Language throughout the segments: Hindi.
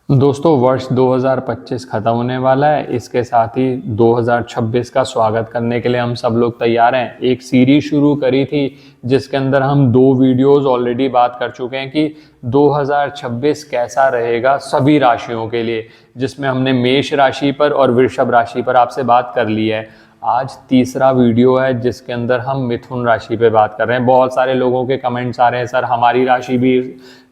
दोस्तों वर्ष 2025 खत्म होने वाला है। इसके साथ ही 2026 का स्वागत करने के लिए हम सब लोग तैयार हैं। एक सीरीज शुरू करी थी जिसके अंदर हम 2 वीडियोस ऑलरेडी बात कर चुके हैं कि 2026 कैसा रहेगा सभी राशियों के लिए, जिसमें हमने मेष राशि पर और वृषभ राशि पर आपसे बात कर ली है। आज तीसरा वीडियो है जिसके अंदर हम मिथुन राशि पे बात कर रहे हैं। बहुत सारे लोगों के कमेंट्स आ रहे हैं, सर हमारी राशि भी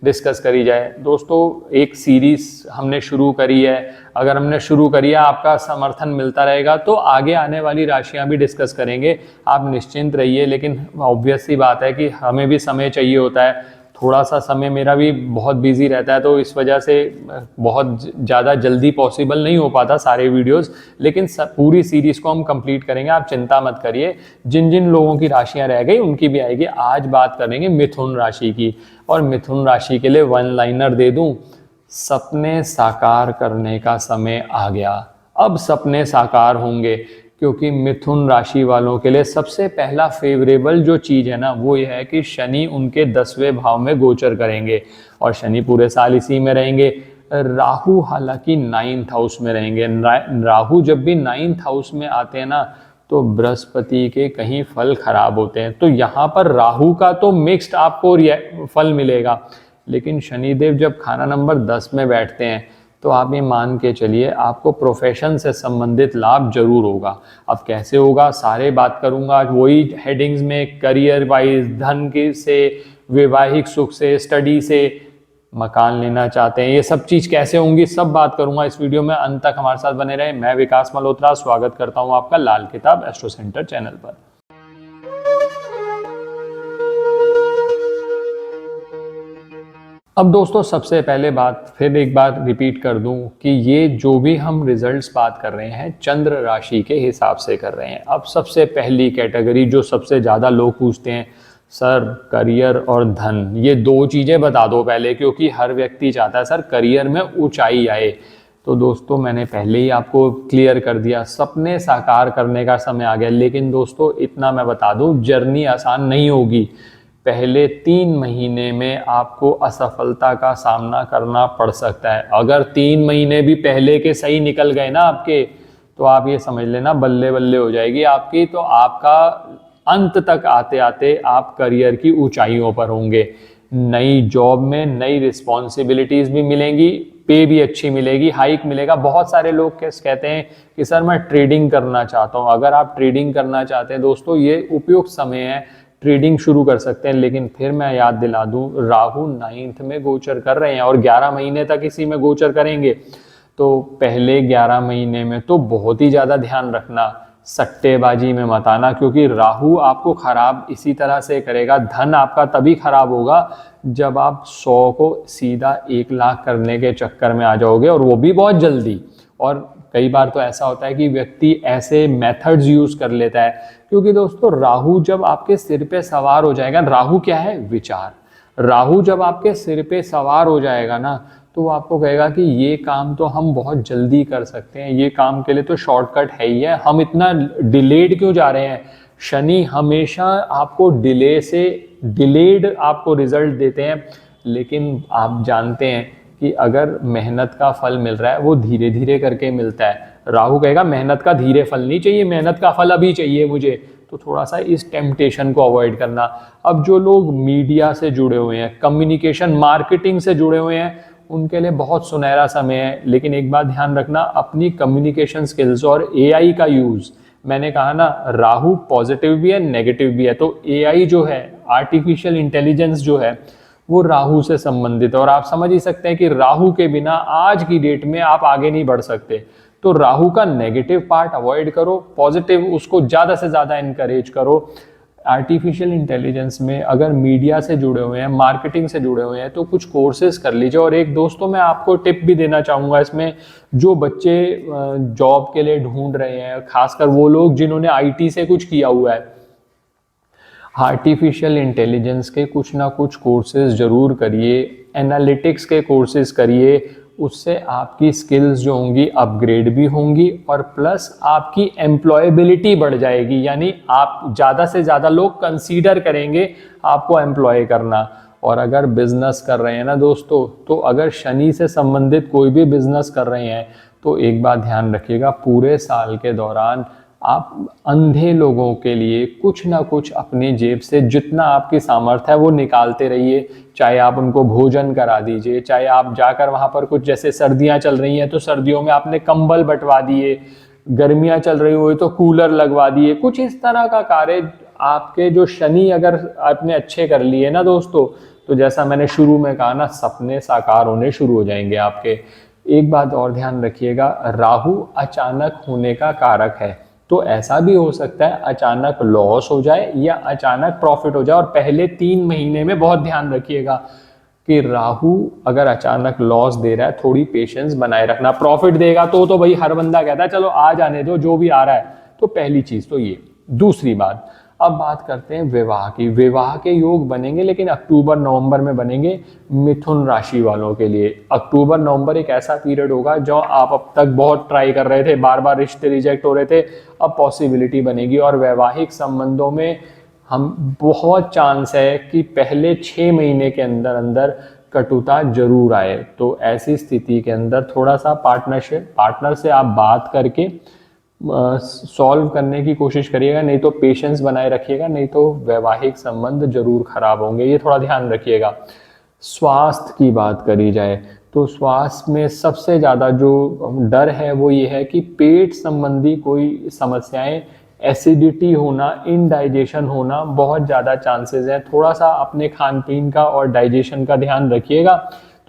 डिस्कस करी जाए। दोस्तों एक सीरीज हमने शुरू करी है, अगर हमने शुरू करी है, आपका समर्थन मिलता रहेगा तो आगे आने वाली राशियां भी डिस्कस करेंगे, आप निश्चिंत रहिए। लेकिन ऑब्वियस सी बात है कि हमें भी समय चाहिए होता है, थोड़ा सा समय मेरा भी बहुत बिजी रहता है, तो इस वजह से बहुत ज़्यादा जल्दी पॉसिबल नहीं हो पाता सारे वीडियोस। लेकिन पूरी सीरीज़ को हम कंप्लीट करेंगे, आप चिंता मत करिए। जिन जिन लोगों की राशियां रह गई उनकी भी आएगी। आज बात करेंगे मिथुन राशि की, और मिथुन राशि के लिए वन लाइनर दे दूं, सपने साकार करने का समय आ गया। अब सपने साकार होंगे, क्योंकि मिथुन राशि वालों के लिए सबसे पहला फेवरेबल जो चीज़ है ना, वो ये है कि शनि उनके 10वें भाव में गोचर करेंगे, और शनि पूरे साल इसी में रहेंगे। राहु हालांकि 9th हाउस में रहेंगे। राहु जब भी 9th हाउस में आते हैं ना, तो बृहस्पति के कहीं फल खराब होते हैं। तो यहाँ पर राहु का तो मिक्स्ड आपको फल मिलेगा, लेकिन शनिदेव जब खाना नंबर 10 में बैठते हैं तो आप ये मान के चलिए आपको प्रोफेशन से संबंधित लाभ जरूर होगा। अब कैसे होगा सारे बात करूंगा, वही हेडिंग्स में करियर वाइज, धन के से, वैवाहिक सुख से, स्टडी से, मकान लेना चाहते हैं, ये सब चीज़ कैसे होंगी, सब बात करूंगा इस वीडियो में। अंत तक हमारे साथ बने रहे। मैं विकास मल्होत्रा स्वागत करता हूं आपका लाल किताब एस्ट्रो सेंटर चैनल पर। अब दोस्तों सबसे पहले बात फिर एक बार रिपीट कर दूं कि ये जो भी हम रिजल्ट्स बात कर रहे हैं चंद्र राशि के हिसाब से कर रहे हैं। अब सबसे पहली कैटेगरी जो सबसे ज़्यादा लोग पूछते हैं, सर करियर और धन, ये 2 चीज़ें बता दो पहले, क्योंकि हर व्यक्ति चाहता है सर करियर में ऊंचाई आए। तो दोस्तों मैंने पहले ही आपको क्लियर कर दिया, सपने साकार करने का समय आ गया। लेकिन दोस्तों इतना मैं बता दूं, जर्नी आसान नहीं होगी। पहले 3 महीने में आपको असफलता का सामना करना पड़ सकता है। अगर 3 महीने भी पहले के सही निकल गए ना आपके, तो आप ये समझ लेना बल्ले बल्ले हो जाएगी आपकी। तो आपका अंत तक आते आते आप करियर की ऊंचाइयों पर होंगे। नई जॉब में नई रिस्पॉन्सिबिलिटीज भी मिलेंगी, पे भी अच्छी मिलेगी, हाइक मिलेगा। बहुत सारे लोग कहते हैं कि सर मैं ट्रेडिंग करना चाहता हूँ। अगर आप ट्रेडिंग करना चाहते हैं दोस्तों, ये उपयुक्त समय है, ट्रेडिंग शुरू कर सकते हैं। लेकिन फिर मैं याद दिला दूं, राहु 9th में गोचर कर रहे हैं और 11 महीने तक इसी में गोचर करेंगे। तो पहले 11 महीने में तो बहुत ही ज़्यादा ध्यान रखना, सट्टेबाजी में मत आना, क्योंकि राहु आपको खराब इसी तरह से करेगा। धन आपका तभी खराब होगा जब आप 100 को सीधा 1 लाख करने के चक्कर में आ जाओगे, और वो भी बहुत जल्दी। और कई बार तो ऐसा होता है कि व्यक्ति ऐसे मेथड्स यूज कर लेता है, क्योंकि दोस्तों राहु जब आपके सिर पे सवार हो जाएगा, राहु क्या है, विचार। राहु जब आपके सिर पे सवार हो जाएगा ना, तो वो आपको कहेगा कि ये काम तो हम बहुत जल्दी कर सकते हैं, ये काम के लिए तो शॉर्टकट है ही है, हम इतना डिलेड क्यों जा रहे हैं। शनि हमेशा आपको डिले से डिलेड आपको रिजल्ट देते हैं। लेकिन आप जानते हैं कि अगर मेहनत का फल मिल रहा है वो धीरे धीरे करके मिलता है। राहु कहेगा मेहनत का धीरे फल नहीं चाहिए, मेहनत का फल अभी चाहिए मुझे। तो थोड़ा सा इस टेम्पटेशन को अवॉइड करना। अब जो लोग मीडिया से जुड़े हुए हैं, कम्युनिकेशन मार्केटिंग से जुड़े हुए हैं, उनके लिए बहुत सुनहरा समय है। लेकिन एक बात ध्यान रखना, अपनी कम्युनिकेशन स्किल्स और एआई का यूज, मैंने कहा ना राहु पॉजिटिव भी है नेगेटिव भी है, तो एआई जो है, आर्टिफिशियल इंटेलिजेंस जो है, वो राहु से संबंधित है। और आप समझ ही सकते हैं कि राहु के बिना आज की डेट में आप आगे नहीं बढ़ सकते। तो राहु का नेगेटिव पार्ट अवॉइड करो, पॉजिटिव उसको ज़्यादा से ज़्यादा इनकरेज करो। आर्टिफिशियल इंटेलिजेंस में अगर मीडिया से जुड़े हुए हैं, मार्केटिंग से जुड़े हुए हैं, तो कुछ कोर्सेज कर लीजिए। और एक दोस्तों मैं आपको टिप भी देना चाहूँगा इसमें, जो बच्चे जॉब के लिए ढूंढ रहे हैं, खासकर वो लोग जिन्होंने आईटी से कुछ किया हुआ है, आर्टिफिशियल इंटेलिजेंस के कुछ ना कुछ कोर्सेज जरूर करिए, एनालिटिक्स के कोर्सेज करिए। उससे आपकी स्किल्स जो होंगी अपग्रेड भी होंगी, और प्लस आपकी एम्प्लॉयबिलिटी बढ़ जाएगी, यानी आप ज़्यादा से ज़्यादा लोग कंसीडर करेंगे आपको एम्प्लॉय करना। और अगर बिजनेस कर रहे हैं ना दोस्तों, तो अगर शनि से संबंधित कोई भी बिजनेस कर रहे हैं तो एक बात ध्यान रखिएगा, पूरे साल के दौरान आप अंधे लोगों के लिए कुछ ना कुछ अपनी जेब से जितना आपकी सामर्थ्य है वो निकालते रहिए। चाहे आप उनको भोजन करा दीजिए, चाहे आप जाकर वहाँ पर कुछ, जैसे सर्दियाँ चल रही हैं तो सर्दियों में आपने कंबल बंटवा दिए, गर्मियाँ चल रही हुई तो कूलर लगवा दिए, कुछ इस तरह का कार्य आपके जो शनि अगर आपने अच्छे कर लिए ना दोस्तों, तो जैसा मैंने शुरू में कहा ना, सपने साकार होने शुरू हो जाएंगे आपके। एक बात और ध्यान रखिएगा, राहु अचानक होने का कारक है, तो ऐसा भी हो सकता है अचानक लॉस हो जाए या अचानक प्रॉफिट हो जाए। और पहले 3 महीने में बहुत ध्यान रखिएगा कि राहु अगर अचानक लॉस दे रहा है, थोड़ी पेशेंस बनाए रखना। प्रॉफिट देगा तो भाई हर बंदा कहता है चलो आ जाने दो जो भी आ रहा है, तो पहली चीज तो ये। दूसरी बात, अब बात करते हैं विवाह की। विवाह के योग बनेंगे लेकिन अक्टूबर नवंबर में बनेंगे मिथुन राशि वालों के लिए। अक्टूबर नवंबर एक ऐसा पीरियड होगा जो आप अब तक बहुत ट्राई कर रहे थे, बार बार रिश्ते रिजेक्ट हो रहे थे, अब पॉसिबिलिटी बनेगी। और वैवाहिक संबंधों में हम बहुत चांस है कि पहले 6 महीने के अंदर अंदर कटुता जरूर आए। तो ऐसी स्थिति के अंदर थोड़ा सा पार्टनर से आप बात करके सॉल्व करने की कोशिश करिएगा, नहीं तो पेशेंस बनाए रखिएगा, नहीं तो वैवाहिक संबंध जरूर खराब होंगे, ये थोड़ा ध्यान रखिएगा। स्वास्थ्य की बात करी जाए तो स्वास्थ्य में सबसे ज़्यादा जो डर है वो ये है कि पेट संबंधी कोई समस्याएं, एसिडिटी होना, इनडाइजेशन होना बहुत ज़्यादा चांसेस हैं। थोड़ा सा अपने खान पीन का और डाइजेशन का ध्यान रखिएगा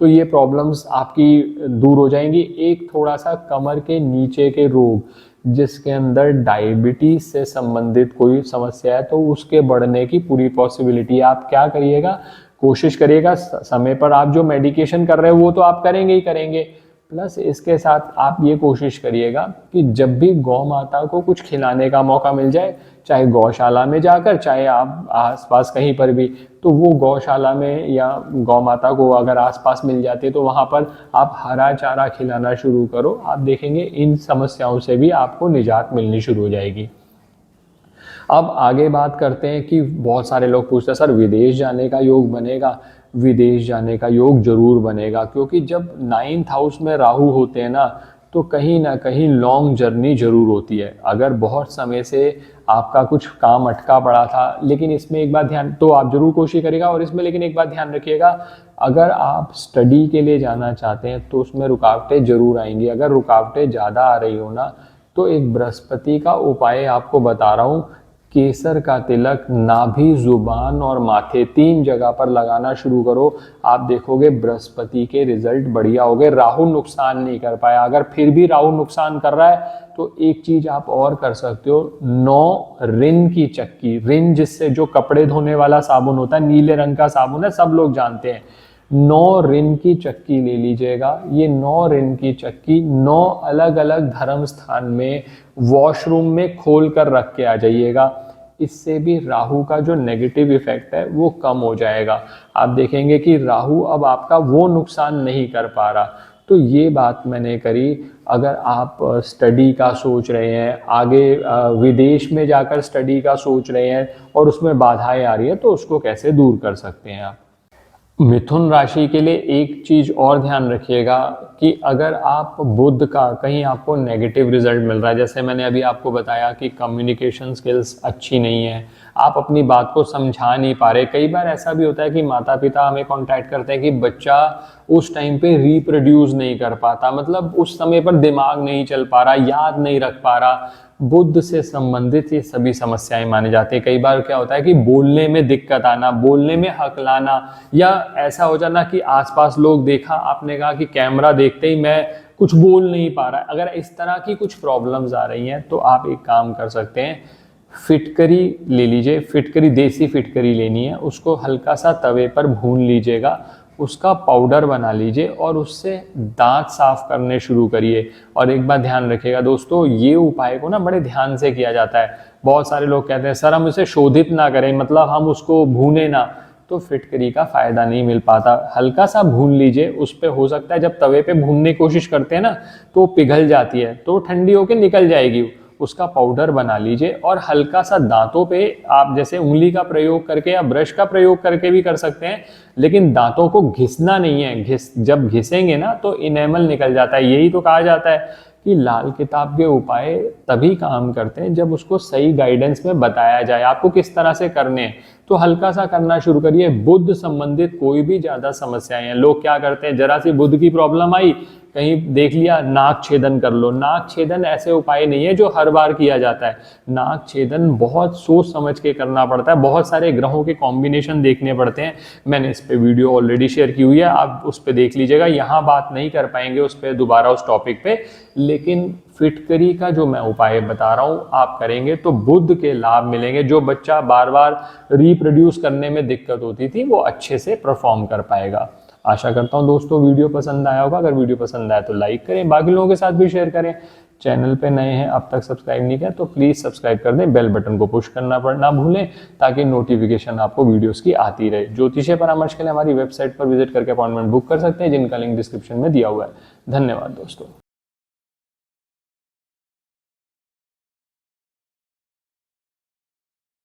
तो ये प्रॉब्लम्स आपकी दूर हो जाएंगी। एक थोड़ा सा कमर के नीचे के रोग, जिसके अंदर डायबिटीज से संबंधित कोई समस्या है, तो उसके बढ़ने की पूरी पॉसिबिलिटी। आप क्या करिएगा, कोशिश करिएगा समय पर आप जो मेडिकेशन कर रहे हो वो तो आप करेंगे ही करेंगे, प्लस इसके साथ आप ये कोशिश करिएगा कि जब भी गौ माता को कुछ खिलाने का मौका मिल जाए, चाहे गौशाला में जाकर, चाहे आप आसपास कहीं पर भी, तो वो गौशाला में या गौ माता को अगर आसपास मिल जाती है तो वहाँ पर आप हरा चारा खिलाना शुरू करो। आप देखेंगे इन समस्याओं से भी आपको निजात मिलनी शुरू हो जाएगी। अब आगे बात करते हैं कि बहुत सारे लोग पूछते हैं सर विदेश जाने का योग बनेगा? विदेश जाने का योग जरूर बनेगा, क्योंकि जब 9th हाउस में राहु होते हैं ना, तो कहीं ना कहीं लॉन्ग जर्नी जरूर होती है। अगर बहुत समय से आपका कुछ काम अटका पड़ा था, लेकिन इसमें एक बात ध्यान, तो आप जरूर कोशिश करिएगा। और इसमें लेकिन एक बात ध्यान रखिएगा, अगर आप स्टडी के लिए जाना चाहते हैं तो उसमें रुकावटें जरूर आएंगी। अगर रुकावटें ज़्यादा आ रही हो ना, तो एक बृहस्पति का उपाय आपको बता रहा हूँ, केसर का तिलक नाभि, जुबान और माथे 3 जगह पर लगाना शुरू करो। आप देखोगे बृहस्पति के रिजल्ट बढ़िया हो गए। राहु नुकसान नहीं कर पाया, अगर फिर भी राहु नुकसान कर रहा है तो एक चीज आप और कर सकते हो, 9 रिन की चक्की, रिन जिससे जो कपड़े धोने वाला साबुन होता है, नीले रंग का साबुन है, सब लोग जानते हैं। 9 रिन की चक्की ले लीजिएगा। ये 9 रिन की चक्की 9 अलग अलग धर्म स्थान में वॉशरूम में खोल कर रख के आ जाइएगा। इससे भी राहु का जो नेगेटिव इफेक्ट है वो कम हो जाएगा। आप देखेंगे कि राहु अब आपका वो नुकसान नहीं कर पा रहा। तो ये बात मैंने करी। अगर आप स्टडी का सोच रहे हैं, आगे विदेश में जाकर स्टडी का सोच रहे हैं और उसमें बाधाएं आ रही है, तो उसको कैसे दूर कर सकते हैं आप। मिथुन राशि के लिए एक चीज और ध्यान रखिएगा कि अगर आप बुध का कहीं आपको नेगेटिव रिजल्ट मिल रहा है, जैसे मैंने अभी आपको बताया कि कम्युनिकेशन स्किल्स अच्छी नहीं है, आप अपनी बात को समझा नहीं पा रहे। कई बार ऐसा भी होता है कि माता पिता हमें कांटेक्ट करते हैं कि बच्चा उस टाइम पे रिप्रोड्यूस नहीं कर पाता, मतलब उस समय पर दिमाग नहीं चल पा रहा, याद नहीं रख पा रहा। बुद्ध से संबंधित ये सभी समस्याएं माने जाते हैं। कई बार क्या होता है कि बोलने में दिक्कत आना, बोलने में हकलाना, या ऐसा हो जाना कि आसपास लोग देखा, आपने कहा कि कैमरा देखते ही मैं कुछ बोल नहीं पा रहा। अगर इस तरह की कुछ प्रॉब्लम्स आ रही हैं तो आप एक काम कर सकते हैं, फिटकरी ले लीजिए। फिटकरी, देसी फिटकरी लेनी है, उसको हल्का सा तवे पर भून लीजिएगा, उसका पाउडर बना लीजिए और उससे दांत साफ करने शुरू करिए। और एक बात ध्यान रखिएगा दोस्तों, ये उपाय को ना बड़े ध्यान से किया जाता है। बहुत सारे लोग कहते हैं सर हम इसे शोधित ना करें, मतलब हम उसको भूने ना, तो फिटकरी का फायदा नहीं मिल पाता। हल्का सा भून लीजिए, उस पर हो सकता है जब तवे पे भूनने की कोशिश करते हैं ना तो पिघल जाती है, तो ठंडी होकर निकल जाएगी। उसका पाउडर बना लीजिए और हल्का सा दांतों पे आप जैसे उंगली का प्रयोग करके या ब्रश का प्रयोग करके भी कर सकते हैं, लेकिन दांतों को घिसना नहीं है। जब घिसेंगे ना तो इनेमल निकल जाता है। यही तो कहा जाता है कि लाल किताब के उपाय तभी काम करते हैं जब उसको सही गाइडेंस में बताया जाए आपको किस तरह से करने हैं। तो हल्का सा करना शुरू करिए। बुद्ध संबंधित कोई भी ज्यादा समस्याएं हैं, लोग क्या करते हैं, जरा सी बुद्ध की प्रॉब्लम आई, कहीं देख लिया नाक छेदन कर लो। नाक छेदन ऐसे उपाय नहीं है जो हर बार किया जाता है। नाक छेदन बहुत सोच समझ के करना पड़ता है, बहुत सारे ग्रहों के कॉम्बिनेशन देखने पड़ते हैं। मैंने इस पे वीडियो ऑलरेडी शेयर की हुई है, आप उस पर देख लीजिएगा। यहाँ बात नहीं कर पाएंगे उस पर दोबारा उस टॉपिक पे, लेकिन फिटकरी का जो मैं उपाय बता रहा हूँ आप करेंगे तो बुद्ध के लाभ मिलेंगे। जो बच्चा बार बार रिप्रोड्यूस करने में दिक्कत होती थी वो अच्छे से परफॉर्म कर पाएगा। आशा करता हूँ दोस्तों वीडियो पसंद आया होगा। अगर वीडियो पसंद आया तो लाइक करें, बाकी लोगों के साथ भी शेयर करें। चैनल पे नए हैं, अब तक सब्सक्राइब नहीं किया तो प्लीज़ सब्सक्राइब कर दें, बेल बटन को पुश करना ना भूलें ताकि नोटिफिकेशन आपको वीडियोस की आती रहे। ज्योतिषीय परामर्श के लिए हमारी वेबसाइट पर विजिट करके अपॉइंटमेंट बुक कर सकते हैं, जिनका लिंक डिस्क्रिप्शन में दिया हुआ है। धन्यवाद दोस्तों।